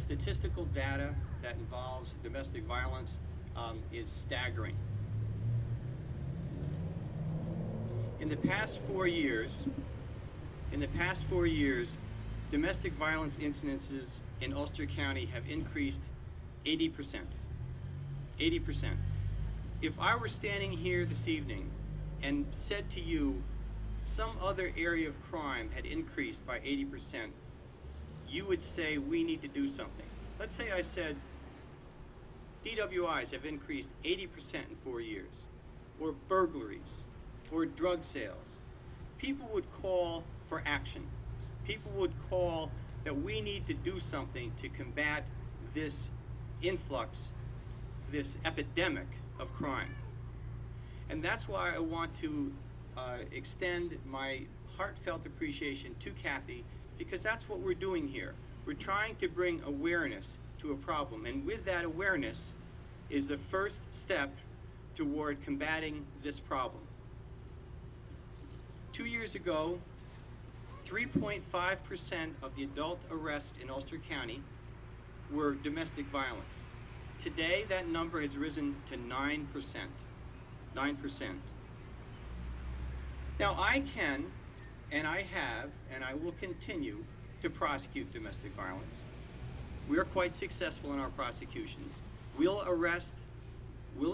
statistical data that involves domestic violence is staggering. In the past 4 years, domestic violence incidences in Ulster County have increased 80%. 80%. If I were standing here this evening and said to you some other area of crime had increased by 80%, you would say we need to do something. Let's say I said DWIs have increased 80% in 4 years, or burglaries, or drug sales. People would call for action. People would call that we need to do something to combat this influx, this epidemic of crime. And that's why I want to extend my heartfelt appreciation to Kathy, because that's what we're doing here. We're trying to bring awareness to a problem, and with that awareness is the first step toward combating this problem. 2 years ago, 3.5% of the adult arrests in Ulster County were domestic violence. Today, that number has risen to 9%. 9%. Now, I can, and I have, and I will continue to prosecute domestic violence. We are quite successful in our prosecutions. We'll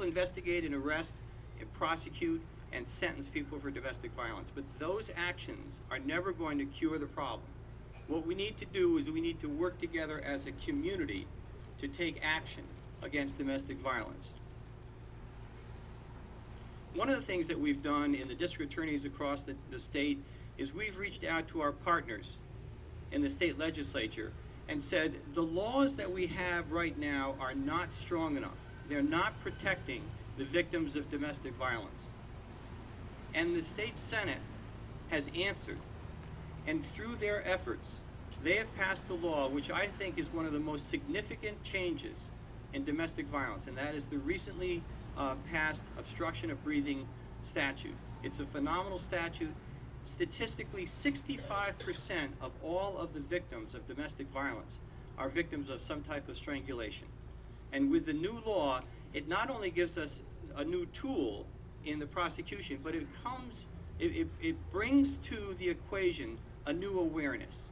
investigate and arrest and prosecute and sentence people for domestic violence. But those actions are never going to cure the problem. What we need to do is we need to work together as a community to take action against domestic violence. One of the things that we've done in the district attorneys across the state is we've reached out to our partners in the state legislature and said the laws that we have right now are not strong enough. They're not protecting the victims of domestic violence. And the state Senate has answered, and through their efforts, they have passed a law which I think is one of the most significant changes in domestic violence, and that is the recently passed obstruction of breathing statute. It's a phenomenal statute. Statistically, 65% of all of the victims of domestic violence are victims of some type of strangulation. And with the new law, it not only gives us a new tool in the prosecution, but it brings to the equation a new awareness.